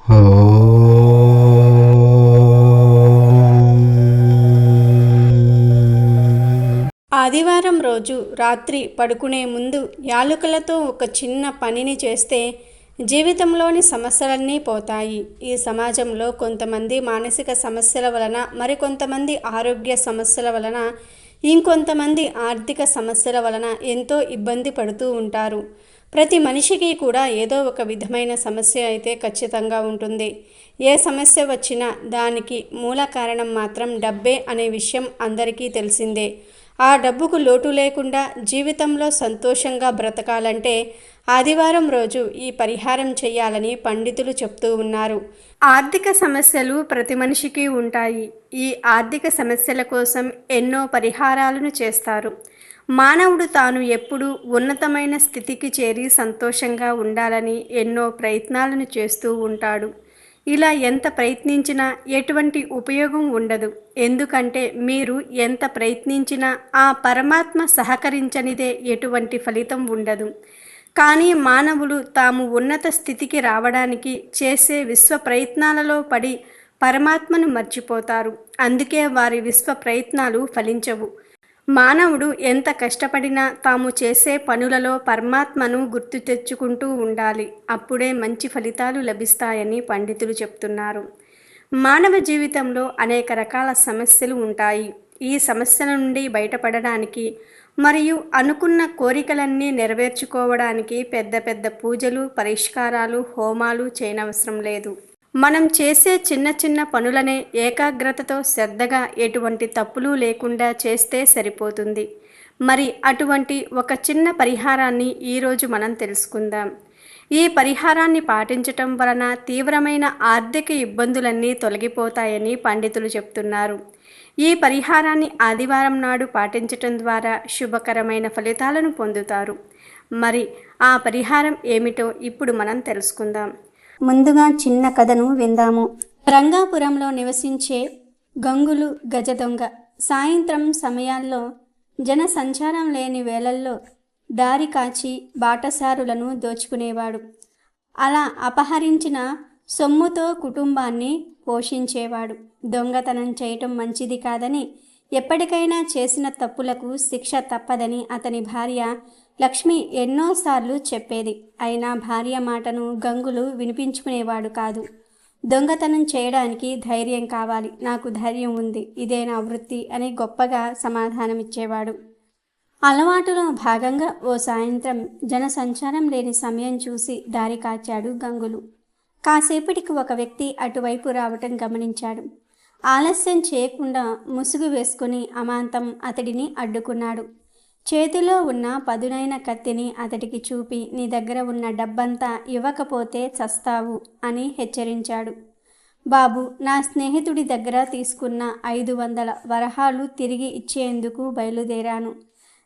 ఆదివారం రోజు రాత్రి పడుకునే ముందు యాలకులతో ఒక చిన్న పనిని చేస్తే జీవితంలోని సమస్యలన్నీ పోతాయి. ఈ సమాజంలో కొంతమంది మానసిక సమస్యల వలన, మరికొంతమంది ఆరోగ్య సమస్యల వలన, ఇంకొంతమంది ఆర్థిక సమస్యల వలన ఎంతో ఇబ్బంది పడుతూ ఉంటారు. ప్రతి మనిషికి కూడా ఏదో ఒక విధమైన సమస్య అయితే ఖచ్చితంగా ఉంటుంది. ఏ సమస్య వచ్చినా దానికి మూల కారణం మాత్రం డబ్బే అనే విషయం అందరికీ తెలిసిందే. ఆ డబ్బుకు లోటు లేకుండా జీవితంలో సంతోషంగా బ్రతకాలంటే ఆదివారం రోజు ఈ పరిహారం చేయాలని పండితులు చెప్తూ ఉన్నారు. ఆర్థిక సమస్యలు ప్రతి మనిషికి ఉంటాయి. ఈ ఆర్థిక సమస్యల కోసం ఎన్నో పరిహారాలను చేస్తారు. మానవుడు తాను ఎప్పుడూ ఉన్నతమైన స్థితికి చేరి సంతోషంగా ఉండాలని ఎన్నో ప్రయత్నాలను చేస్తూ ఉంటాడు. ఇలా ఎంత ప్రయత్నించినా ఎటువంటి ఉపయోగం ఉండదు. ఎందుకంటే మీరు ఎంత ప్రయత్నించినా ఆ పరమాత్మ సహకరించనిదే ఎటువంటి ఫలితం ఉండదు. కానీ మానవులు తాము ఉన్నత స్థితికి రావడానికి చేసే విశ్వ ప్రయత్నాలలో పడి పరమాత్మను మర్చిపోతారు. అందుకే వారి విశ్వ ప్రయత్నాలు ఫలించవు. మానవుడు ఎంత కష్టపడినా తాము చేసే పనులలో పరమాత్మను గుర్తు తెచ్చుకుంటూ ఉండాలి. అప్పుడే మంచి ఫలితాలు లభిస్తాయని పండితులు చెప్తున్నారు. మానవ జీవితంలో అనేక రకాల సమస్యలు ఉంటాయి. ఈ సమస్యల నుండి బయటపడడానికి మరియు అనుకున్న కోరికలన్నీ నెరవేర్చుకోవడానికి పెద్ద పెద్ద పూజలు, పరిష్కారాలు, హోమాలు చేయనవసరం లేదు. మనం చేసే చిన్న చిన్న పనులనే ఏకాగ్రతతో శ్రద్ధగా ఎటువంటి తప్పులు లేకుండా చేస్తే సరిపోతుంది. మరి అటువంటి ఒక చిన్న పరిహారాన్ని ఈరోజు మనం తెలుసుకుందాం. ఈ పరిహారాన్ని పాటించటం వలన తీవ్రమైన ఆర్థిక ఇబ్బందులన్నీ తొలగిపోతాయని పండితులు చెప్తున్నారు. ఈ పరిహారాన్ని ఆదివారం నాడు పాటించటం ద్వారా శుభకరమైన ఫలితాలను పొందుతారు. మరి ఆ పరిహారం ఏమిటో ఇప్పుడు మనం తెలుసుకుందాం. ముందుగా చిన్న కథను విందాము. రంగాపురంలో నివసించే గంగులు గజ దొంగ సాయంత్రం సమయాల్లో జన సంచారం లేని వేళల్లో దారి కాచి బాటసారులను దోచుకునేవాడు. అలా అపహరించిన సొమ్ముతో కుటుంబాన్ని పోషించేవాడు. దొంగతనం చేయటం మంచిది కాదని, ఎప్పటికైనా చేసిన తప్పులకు శిక్ష తప్పదని అతని భార్య లక్ష్మి ఎన్నోసార్లు చెప్పేది. అయినా భార్య మాటను గంగులు వినిపించుకునేవాడు కాదు. దొంగతనం చేయడానికి ధైర్యం కావాలి, నాకు ధైర్యం ఉంది, ఇదే నా వృత్తి అని గొప్పగా సమాధానమిచ్చేవాడు. అలవాటులో భాగంగా ఓ సాయంత్రం జనసంచారం లేని సమయం చూసి దారి కాచాడు గంగులు. కాసేపటికి ఒక వ్యక్తి అటువైపు రావటం గమనించాడు. ఆలస్యం చేయకుండా ముసుగు వేసుకుని అమాంతం అతడిని అడ్డుకున్నాడు. చేతిలో ఉన్న పదునైన కత్తిని అతడికి చూపి, నీ దగ్గర ఉన్న డబ్బంతా ఇవ్వకపోతే చస్తావు అని హెచ్చరించాడు. బాబు, నా స్నేహితుడి దగ్గర తీసుకున్న 500 వరహాలు తిరిగి ఇచ్చేందుకు బయలుదేరాను.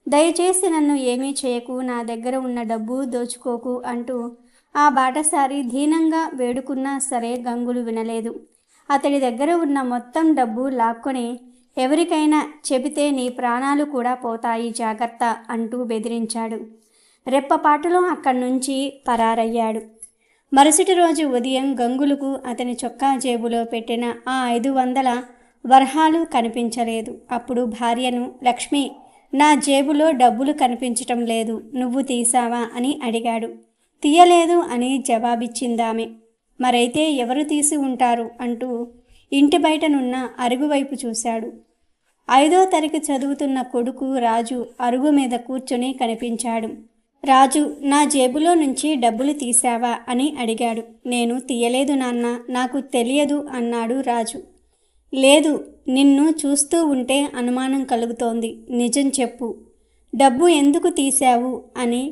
దయచేసి నన్ను ఏమీ చేయకు, నా దగ్గర ఉన్న డబ్బు దోచుకోకు అంటూ ఆ బాటసారి దీనంగా వేడుకున్నా సరే గంగులు వినలేదు. అతడి దగ్గర ఉన్న మొత్తం డబ్బు లాక్కొని, ఎవరికైనా చెబితే నీ ప్రాణాలు కూడా పోతాయి, జాగ్రత్త అంటూ బెదిరించాడు. రెప్పపాటులో అక్కడి నుంచి పరారయ్యాడు. మరుసటి రోజు ఉదయం గంగులకు అతని చొక్కా జేబులో పెట్టిన ఆ 500 వరహాలు కనిపించలేదు. అప్పుడు భార్యను, లక్ష్మి, నా జేబులో డబ్బులు కనిపించటం లేదు, నువ్వు తీసావా అని అడిగాడు. తీయలేదు అని జవాబిచ్చిందామె. మరైతే ఎవరు తీసి ఉంటారు అంటూ ఇంటి బయటనున్న అరుగు వైపు చూశాడు. 5వ తరగతి చదువుతున్న కొడుకు రాజు అరుగు మీద కూర్చొని కనిపించాడు. రాజు, నా జేబులో నుంచి డబ్బులు తీసావా అని అడిగాడు. నేను తీయలేదు నాన్న, నాకు తెలియదు అన్నాడు రాజు. లేదు, నిన్ను చూస్తూ ఉంటే అనుమానం కలుగుతోంది, నిజం చెప్పు, డబ్బు ఎందుకు తీశావు అని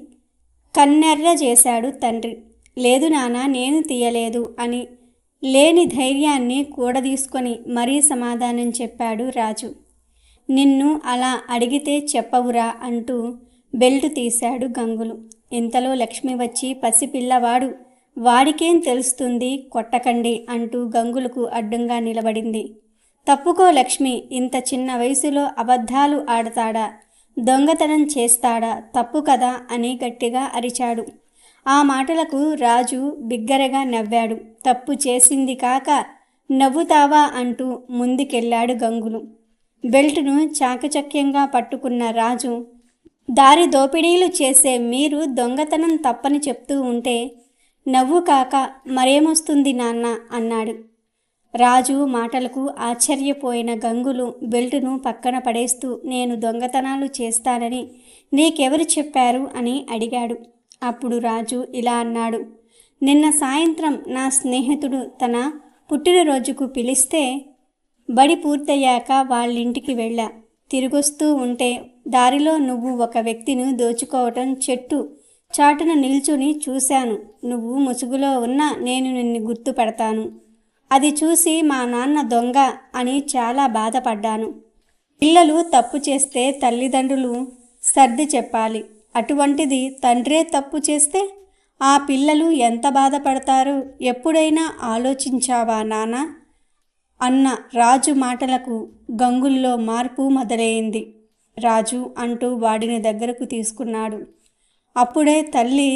కన్నెర్ర చేశాడు తండ్రి. లేదు నాన్న, నేను తీయలేదు అని లేని ధైర్యాన్ని కూడదీసుకొని మరీ సమాధానం చెప్పాడు రాజు. నిన్ను అలా అడిగితే చెప్పవురా అంటూ బెల్ట్ తీశాడు గంగులు. ఇంతలో లక్ష్మి వచ్చి, పసిపిల్లవాడు, వాడికేం తెలుస్తుంది, కొట్టకండి అంటూ గంగులకు అడ్డంగా నిలబడింది. తప్పుకో లక్ష్మి, ఇంత చిన్న వయసులో అబద్ధాలు ఆడతాడా, దొంగతనం చేస్తాడా, తప్పు కదా అని గట్టిగా అరిచాడు. ఆ మాటలకు రాజు బిగ్గరగా నవ్వాడు. తప్పు చేసింది కాక నవ్వుతావా అంటూ ముందుకెళ్ళాడు గంగులు. బెల్టును చాకచక్యంగా పట్టుకున్న రాజు, దారి దోపిడీలు చేసే మీరు దొంగతనం తప్పని చెప్తూ ఉంటే నవ్వు కాక మరేమొస్తుంది నాన్న అన్నాడు. రాజు మాటలకు ఆశ్చర్యపోయిన గంగులు బెల్టును పక్కన పడేస్తూ, నేను దొంగతనాలు చేస్తానని నీకెవరు చెప్పారు అని అడిగాడు. అప్పుడు రాజు ఇలా అన్నాడు, నిన్న సాయంత్రం నా స్నేహితుడు తన పుట్టినరోజుకు పిలిస్తే బడి పూర్తయ్యాక వాళ్ళింటికి వెళ్ళా. తిరిగొస్తూ ఉంటే దారిలో నువ్వు ఒక వ్యక్తిని దోచుకోవటం చెట్టు చాటున నిల్చుని చూశాను. నువ్వు ముసుగులో ఉన్నా నేను నిన్ను గుర్తుపడతాను. అది చూసి మా నాన్న దొంగ అని చాలా బాధపడ్డాను. పిల్లలు తప్పు చేస్తే తల్లిదండ్రులు సర్ది చెప్పాలి. అటువంటిది తండ్రే తప్పు చేస్తే ఆ పిల్లలు ఎంత బాధపడతారు ఎప్పుడైనా ఆలోచించావా నాన్న అన్న రాజు మాటలకు గంగుల్లో మార్పు మొదలైంది. రాజు అంటూ వాడిని దగ్గరకు తీసుకున్నాడు. అప్పుడే తల్లి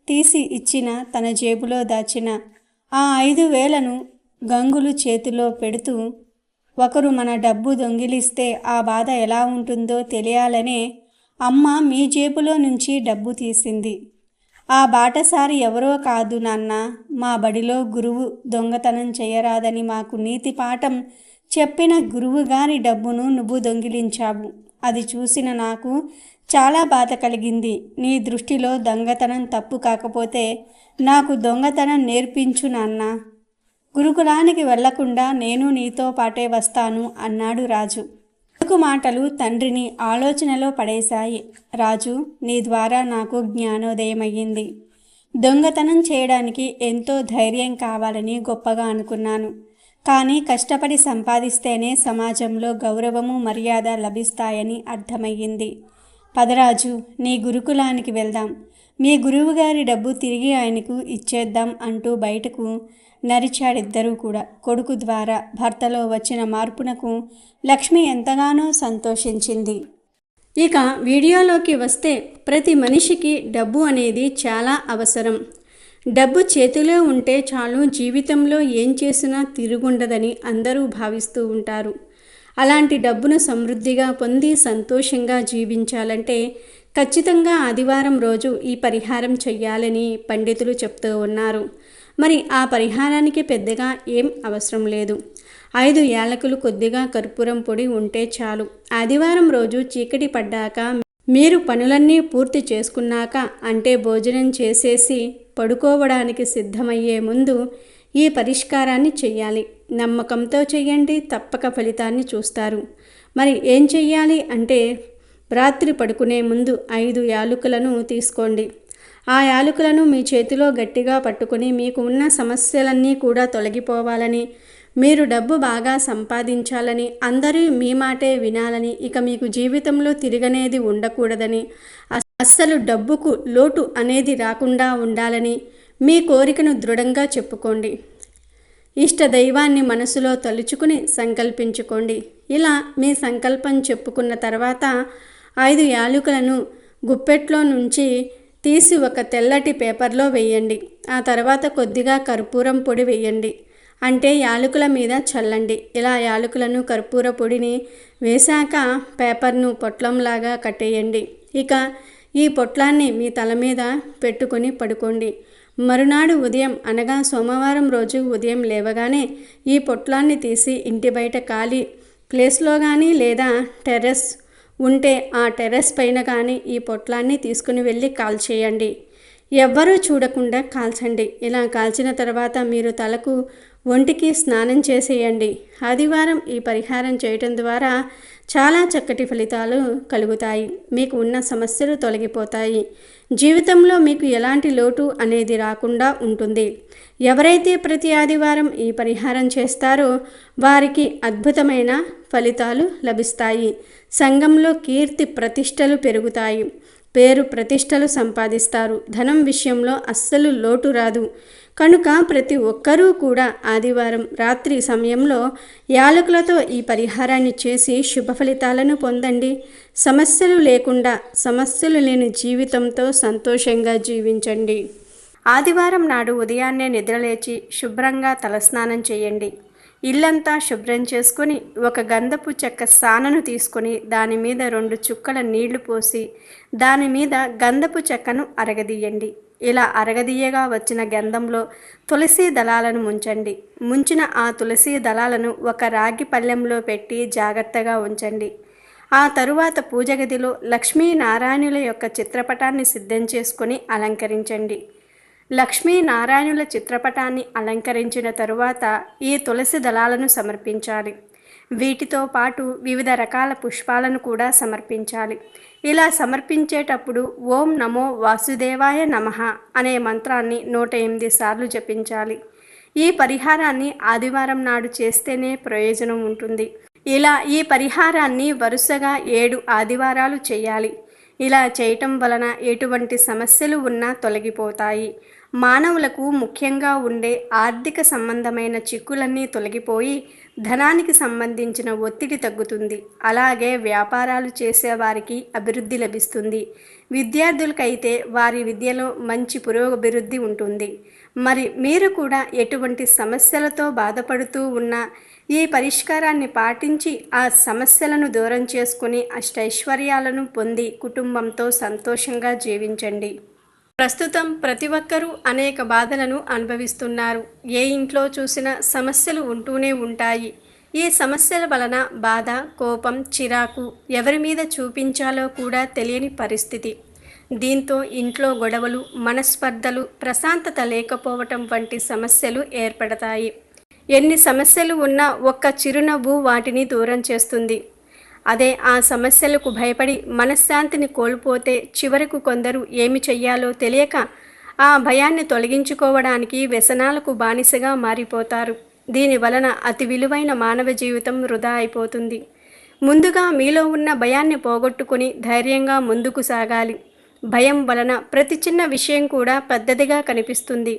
తీసి ఇచ్చిన తన జేబులో దాచిన ఆ 5,000ను గంగులు చేతిలో పెడుతూ, ఒకరు మన డబ్బు దొంగిలిస్తే ఆ బాధ ఎలా ఉంటుందో తెలియాలనే అమ్మ మీ జేబులో నుంచి డబ్బు తీసింది. ఆ బాటసారి ఎవరో కాదు నాన్న, మా బడిలో గురువు దొంగతనం చేయరాదని మాకు నీతి పాఠం చెప్పిన గురువుగారి డబ్బును నువ్వు దొంగిలించావు. అది చూసిన నాకు చాలా బాధ కలిగింది. నీ దృష్టిలో దొంగతనం తప్పు కాకపోతే నాకు దొంగతనం నేర్పించు నాన్న. గురుకులానికి వెళ్లకుండా నేను నీతో పాటే వస్తాను అన్నాడు రాజు. కొడుకు మాటలు తండ్రిని ఆలోచనలో పడేశాయి. రాజు, నీ ద్వారా నాకు జ్ఞానోదయమయ్యింది. దొంగతనం చేయడానికి ఎంతో ధైర్యం కావాలని గొప్పగా అనుకున్నాను. కానీ కష్టపడి సంపాదిస్తేనే సమాజంలో గౌరవము మర్యాద లభిస్తాయని అర్థమయ్యింది. పదరాజు, నీ గురుకులానికి వెళ్దాం. మీ గురువుగారి డబ్బు తిరిగి ఆయనకు ఇచ్చేద్దాం అంటూ బయటకు నరిచాడిద్దరూ కూడా. కొడుకు ద్వారా భర్తలో వచ్చిన మార్పునకు లక్ష్మి ఎంతగానో సంతోషించింది. ఇక వీడియోలోకి వస్తే, ప్రతి మనిషికి డబ్బు అనేది చాలా అవసరం. డబ్బు చేతిలో ఉంటే చాలు, జీవితంలో ఏం చేసినా తిరుగుండదని అందరూ భావిస్తూ ఉంటారు. అలాంటి డబ్బును సమృద్ధిగా పొంది సంతోషంగా జీవించాలంటే ఖచ్చితంగా ఆదివారం రోజు ఈ పరిహారం చెయ్యాలని పండితులు చెప్తూ ఉన్నారు. మరి ఆ పరిహారానికి పెద్దగా ఏం అవసరం లేదు. 5 యాలకులు, కొద్దిగా కర్పూరం పొడి ఉంటే చాలు. ఆదివారం రోజు చీకటి పడ్డాక మీరు పనులన్నీ పూర్తి చేసుకున్నాక, అంటే భోజనం చేసేసి పడుకోవడానికి సిద్ధమయ్యే ముందు ఈ పరిష్కారాన్ని చెయ్యాలి. నమ్మకంతో చెయ్యండి, తప్పక ఫలితాన్ని చూస్తారు. మరి ఏం చెయ్యాలి అంటే, రాత్రి పడుకునే ముందు 5 యాలకులను తీసుకోండి. ఆ యాలకులను మీ చేతిలో గట్టిగా పట్టుకుని, మీకు ఉన్న సమస్యలన్నీ కూడా తొలగిపోవాలని, మీరు డబ్బు బాగా సంపాదించాలని, అందరూ మీ మాటే వినాలని, ఇక మీకు జీవితంలో తిరగనేది ఉండకూడదని, అస్సలు డబ్బుకు లోటు అనేది రాకుండా ఉండాలని మీ కోరికను దృఢంగా చెప్పుకోండి. ఇష్ట దైవాన్ని మనసులో తలుచుకుని సంకల్పించుకోండి. ఇలా మీ సంకల్పం చెప్పుకున్న తర్వాత 5 యాలకులను గుప్పెట్లో నుంచి తీసి ఒక తెల్లటి పేపర్లో వేయండి. ఆ తర్వాత కొద్దిగా కర్పూరం పొడి వేయండి, అంటే యాలకుల మీద చల్లండి. ఇలా యాలకులను, కర్పూర పొడిని వేశాక పేపర్ను పొట్లంలాగా కట్టేయండి. ఇక ఈ పొట్లాన్ని మీ తల మీద పెట్టుకొని పడుకోండి. మరునాడు ఉదయం, అనగా సోమవారం రోజు ఉదయం లేవగానే ఈ పొట్లాన్ని తీసి ఇంటి బయట ఖాళీ ప్లేస్లో కానీ, లేదా టెర్రస్ ఉంటే ఆ టెర్రస్ పైన కానీ ఈ పొట్లాన్ని తీసుకుని వెళ్ళి కాల్చేయండి. ఎవ్వరూ చూడకుండా కాల్చండి. ఇలా కాల్చిన తర్వాత మీరు తలకు, ఒంటికి స్నానం చేసేయండి. ఆదివారం ఈ పరిహారం చేయటం ద్వారా చాలా చక్కటి ఫలితాలు కలుగుతాయి. మీకు ఉన్న సమస్యలు తొలగిపోతాయి. జీవితంలో మీకు ఎలాంటి లోటు అనేది రాకుండా ఉంటుంది. ఎవరైతే ప్రతి ఆదివారం ఈ పరిహారం చేస్తారో వారికి అద్భుతమైన ఫలితాలు లభిస్తాయి. సంఘంలో కీర్తి ప్రతిష్టలు పెరుగుతాయి. పేరు ప్రతిష్టలు సంపాదిస్తారు. ధనం విషయంలో అస్సలు లోటు రాదు. కనుక ప్రతి ఒక్కరూ కూడా ఆదివారం రాత్రి సమయంలో యాలకులతో ఈ పరిహారాన్ని చేసి శుభ ఫలితాలను పొందండి. సమస్యలు లేకుండా, సమస్యలు లేని జీవితంతో సంతోషంగా జీవించండి. ఆదివారం నాడు ఉదయాన్నే నిద్రలేచి శుభ్రంగా తలస్నానం చేయండి. ఇల్లంతా శుభ్రం చేసుకుని ఒక గంధపు చెక్క సానను తీసుకొని దాని మీద 2 చుక్కల నీళ్లు పోసి దాని మీద గంధపు చెక్కను అరగదీయండి. ఇలా అరగదీయగా వచ్చిన గంధంలో తులసి దళాలను ముంచండి. ముంచిన ఆ తులసి దళాలను ఒక రాగి పళ్ళెంలో పెట్టి జాగ్రత్తగా ఉంచండి. ఆ తరువాత పూజ గదిలో లక్ష్మీనారాయణుల యొక్క చిత్రపటాన్ని సిద్ధం చేసుకొని అలంకరించండి. లక్ష్మీనారాయణుల చిత్రపటాన్ని అలంకరించిన తరువాత ఈ తులసి దళాలను సమర్పించాలి. వీటితో పాటు వివిధ రకాల పుష్పాలను కూడా సమర్పించాలి. ఇలా సమర్పించేటప్పుడు ఓం నమో వాసుదేవాయ నమః అనే మంత్రాన్ని 108 సార్లు జపించాలి. ఈ పరిహారాన్ని ఆదివారం నాడు చేస్తేనే ప్రయోజనం ఉంటుంది. ఇలా ఈ పరిహారాన్ని వరుసగా 7 ఆదివారాలు చేయాలి. ఇలా చేయటం వలన ఎటువంటి సమస్యలు ఉన్నా తొలగిపోతాయి. మానవులకు ముఖ్యంగా ఉండే ఆర్థిక సంబంధమైన చిక్కులన్నీ తొలగిపోయి ధనానికి సంబంధించిన ఒత్తిడి తగ్గుతుంది. అలాగే వ్యాపారాలు చేసేవారికి అభివృద్ధి లభిస్తుంది. విద్యార్థులకైతే వారి విద్యలో మంచి పురోగభివృద్ధి ఉంటుంది. మరి మీరు కూడా ఎటువంటి సమస్యలతో బాధపడుతూ ఉన్నా ఈ పరిష్కారాన్ని పాటించి ఆ సమస్యలను దూరం చేసుకుని అష్టైశ్వర్యాలను పొంది కుటుంబంతో సంతోషంగా జీవించండి. ప్రస్తుతం ప్రతి ఒక్కరూ అనేక బాధలను అనుభవిస్తున్నారు. ఏ ఇంట్లో చూసినా సమస్యలు ఉంటూనే ఉంటాయి. ఈ సమస్యల వలన బాధ, కోపం, చిరాకు ఎవరి మీద చూపించాలో కూడా తెలియని పరిస్థితి. దీంతో ఇంట్లో గొడవలు, మనస్పర్ధలు, ప్రశాంతత లేకపోవటం వంటి సమస్యలు ఏర్పడతాయి. ఎన్ని సమస్యలు ఉన్నా ఒక్క చిరునవ్వు వాటిని దూరం చేస్తుంది. అదే ఆ సమస్యలకు భయపడి మనశ్శాంతిని కోల్పోతే చివరకు కొందరు ఏమి చెయ్యాలో తెలియక ఆ భయాన్ని తొలగించుకోవడానికి వ్యసనాలకు బానిసగా మారిపోతారు. దీని వలన అతి విలువైన మానవ జీవితం వృధా అయిపోతుంది. ముందుగా మీలో ఉన్న భయాన్ని పోగొట్టుకుని ధైర్యంగా ముందుకు సాగాలి. భయం వలన ప్రతి చిన్న విషయం కూడా పెద్దదిగా కనిపిస్తుంది.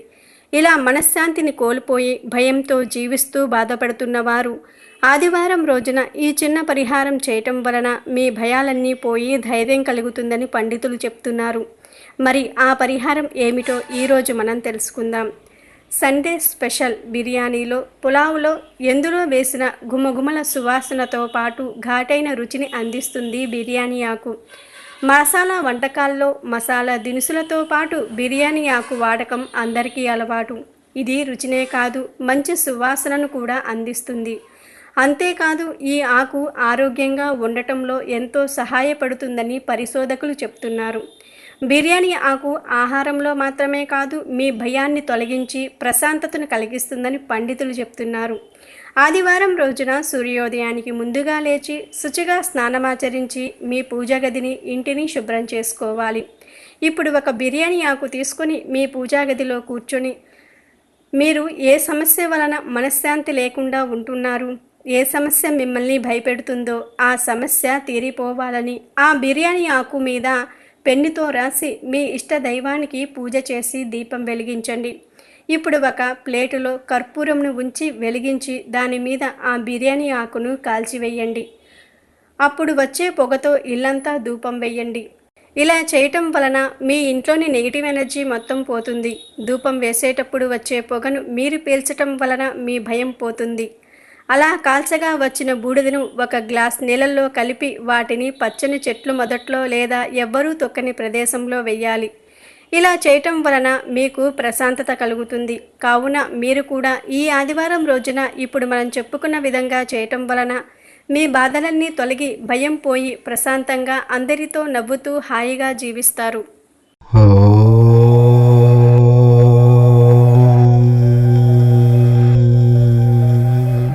ఇలా మనశ్శాంతిని కోల్పోయి భయంతో జీవిస్తూ బాధపడుతున్న వారు ఆదివారం రోజున ఈ చిన్న పరిహారం చేయటం వలన మీ భయాలన్నీ పోయి ధైర్యం కలుగుతుందని పండితులు చెప్తున్నారు. మరి ఆ పరిహారం ఏమిటో ఈరోజు మనం తెలుసుకుందాం. సండే స్పెషల్ బిర్యానీలో, పులావులో ఎందులో వేసిన గుమగుమల సువాసనతో పాటు ఘాటైన రుచిని అందిస్తుంది బిర్యానీ ఆకు. మసాలా వంటకాల్లో మసాలా దినుసులతో పాటు బిర్యానీ ఆకు వాడకం అందరికీ అలవాటు. ఇది రుచినే కాదు, మంచి సువాసనను కూడా అందిస్తుంది. అంతేకాదు ఈ ఆకు ఆరోగ్యంగా ఉండటంలో ఎంతో సహాయపడుతుందని పరిశోధకులు చెప్తున్నారు. బిర్యానీ ఆకు ఆహారంలో మాత్రమే కాదు, మీ భయాన్ని తొలగించి ప్రశాంతతను కలిగిస్తుందని పండితులు చెప్తున్నారు. ఆదివారం రోజున సూర్యోదయానికి ముందుగా లేచి శుచిగా స్నానమాచరించి మీ పూజా గదిని, ఇంటిని శుభ్రం చేసుకోవాలి. ఇప్పుడు ఒక బిర్యానీ ఆకు తీసుకొని మీ పూజా గదిలో కూర్చొని మీరు ఏ సమస్య వలన మనశ్శాంతి లేకుండా ఉంటున్నారు, ఏ సమస్య మిమ్మల్ని భయపెడుతుందో ఆ సమస్య తీరిపోవాలని ఆ బిర్యానీ ఆకు మీద పెన్నుతో రాసి మీ ఇష్ట దైవానికి పూజ చేసి దీపం వెలిగించండి. ఇప్పుడు ఒక ప్లేటులో కర్పూరంను ఉంచి వెలిగించి దాని మీద ఆ బిర్యానీ ఆకును కాల్చివేయండి. అప్పుడు వచ్చే పొగతో ఇల్లంతా ధూపం వేయండి. ఇలా చేయటం వలన మీ ఇంట్లోని నెగిటివ్ ఎనర్జీ మొత్తం పోతుంది. ధూపం వేసేటప్పుడు వచ్చే పొగను మీరు పీల్చటం వలన మీ భయం పోతుంది. అలా కాల్చగా వచ్చిన బూడిదను ఒక గ్లాస్ నీళ్ళల్లో కలిపి వాటిని పచ్చని చెట్లు మొదట్లో లేదా ఎవ్వరూ తొక్కని ప్రదేశంలో వెయ్యాలి. ఇలా చేయటం వలన మీకు ప్రశాంతత కలుగుతుంది. కావున మీరు కూడా ఈ ఆదివారం రోజున ఇప్పుడు మనం చెప్పుకున్న విధంగా చేయటం వలన మీ బాధలన్నీ తొలగి భయం పోయి ప్రశాంతంగా అందరితో నవ్వుతూ హాయిగా జీవిస్తారు.